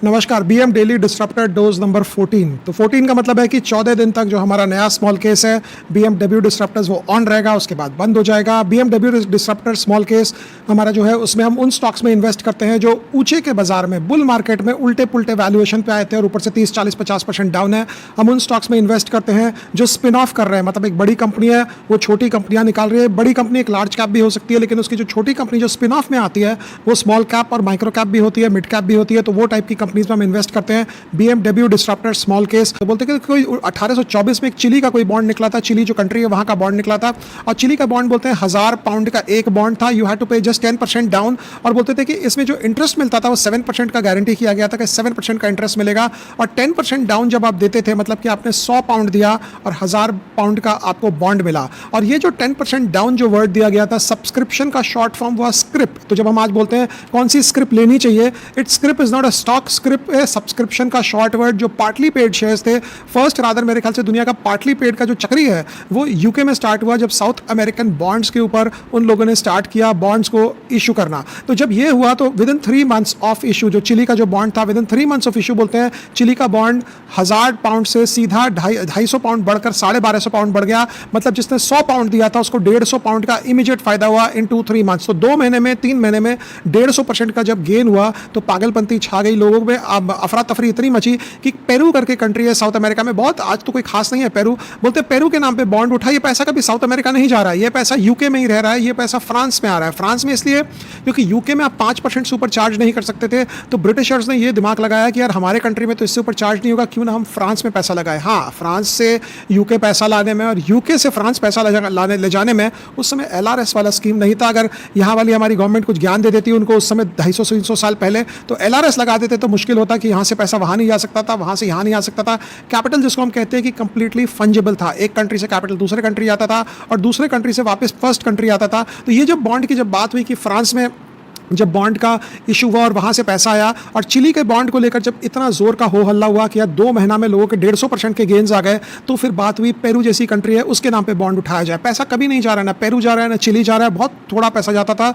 नमस्कार। BM daily disruptor dose number 14। तो 14 का मतलब है कि 14 दिन तक जो हमारा नया स्मॉल केस है बीएमडब्ल्यू डिस्ट्रप्टर्स वो ऑन रहेगा, उसके बाद बंद हो जाएगा। बीएमडब्ल्यू डिस्ट्रप्टर स्मॉल केस हमारा जो है उसमें हम उन स्टॉक्स में इन्वेस्ट करते हैं जो ऊंचे के बाजार में बुल मार्केट में उल्टे पुल्टे वैल्यूएशन पे आए थे और ऊपर से 30-40-50% डाउन है। हम उन स्टॉक्स में इन्वेस्ट करते हैं जो स्पिन ऑफ कर रहे हैं, मतलब एक बड़ी कंपनी है वो छोटी कंपनियां निकाल रही है। बड़ी कंपनी एक लार्ज कैप भी हो सकती है, लेकिन उसकी जो छोटी कंपनी जो स्पिन ऑफ में आती है वो स्मॉल कैप और माइक्रो कैप भी होती है, मिड कैप भी होती है। तो वो टाइप की कंपनीज में हम इन्वेस्ट करते हैं। बीएमडब्ल्यू डिस्ट्रप्टर स्मॉल केस तो बोलते हैं कि कोई 1824 में एक चिली का कोई बॉन्ड निकला था, चिली जो कंट्री है वहां का बॉन्ड निकला था, और चिली का बॉन्ड बोलते हैं 1000 पाउंड का एक बॉन्ड था। यू हैड टू पे जस्ट 10% डाउन, और बोलते थे कि इसमें जो इंटरेस्ट मिलता था वो 7% का गारंटी किया गया था कि 7% का इंटरेस्ट मिलेगा, और 10% डाउन जब आप देते थे मतलब कि आपने 100 पाउंड दिया और 1000 पाउंड का आपको बॉन्ड मिला। और ये जो 10% डाउन जो वर्ड दिया गया था, सब्सक्रिप्शन का शॉर्ट फॉर्म हुआ स्क्रिप। तो जब हम आज बोलते हैं कौन सी स्क्रिप लेनी चाहिए, it's script is not a stock, script है सब्सक्रिप्शन का शॉर्ट वर्ड। जो पार्टली पेड शेयर्स थे, फर्स्ट रादर मेरे ख्याल से दुनिया का पार्टली पेड का जो चक्री है वो यूके में स्टार्ट हुआ, जब साउथ अमेरिकन बॉन्ड्स के ऊपर उन लोगों ने स्टार्ट किया बॉन्ड्स को इशू करना। तो जब ये हुआ तो with in 3 months of issue, जो चिली का जो बॉन्ड था with in 3 months of issue, बोलते हैं चिली का बॉन्ड 1000 पाउंड से सीधा 250 पाउंड बढ़कर 1250 पाउंड बढ़ गया। मतलब जिसने 100 पाउंड दिया था उसको 150 पाउंड का इमीडिएट फायदा हुआ इन 2-3 मंथ्स। तो 2 महीने में 3 महीने में 150% का जब गेन हुआ तो पागलपंती छा गई लोगों में। अफरा तफरी इतनी मची कि पेरू करके कंट्री है साउथ अमेरिका में, बहुत आज तो कोई खास नहीं है पेरू, बोलते पेरू के नाम पे बॉन्ड उठा। ये पैसा कभी साउथ अमेरिका नहीं जा रहा है, ये पैसा यूके में ही रह रहा है, ये पैसा फ्रांस में आ रहा है। फ्रांस में इसलिए क्योंकि यूके में आप 5% से ऊपर चार्ज नहीं कर सकते थे, तो ब्रिटिशर्स ने ये दिमाग लगाया कि यार हमारे कंट्री में तो इससे ऊपर चार्ज नहीं होगा, क्यों ना हम फ्रांस में पैसा लगाए। हाँ, फ्रांस से यूके पैसा लाने में और यूके से फ्रांस पैसा ले जाने में उस समय LRS वाला स्कीम नहीं था। अगर यहाँ वाली हमारी गवर्नमेंट कुछ ज्ञान दे देती उनको उस समय 250-300 साल पहले, तो LRS लगा देते तो मुश्किल होता कि यहाँ से पैसा वहाँ नहीं जा सकता था, वहाँ से यहाँ नहीं आ सकता था। कैपिटल जिसको हम कहते हैं कि कंप्लीटली फंजेबल था, एक कंट्री से कैपिटल दूसरे कंट्री आता था और दूसरे कंट्री से वापस फर्स्ट कंट्री आता था। तो ये जब बॉन्ड की जब बात हुई कि फ्रांस में जब बॉन्ड का इशू हुआ और वहाँ से पैसा आया, और चिली के बॉन्ड को लेकर जब इतना जोर का हो हल्ला हुआ कि यार 2 महीना में लोगों के 150% के गेन्स आ गए, तो फिर बात हुई पेरू जैसी कंट्री है उसके नाम पे बॉन्ड उठाया जाए। पैसा कभी नहीं जा रहा है, ना पेरू जा रहा है ना चिली जा रहा है, बहुत थोड़ा पैसा जाता था।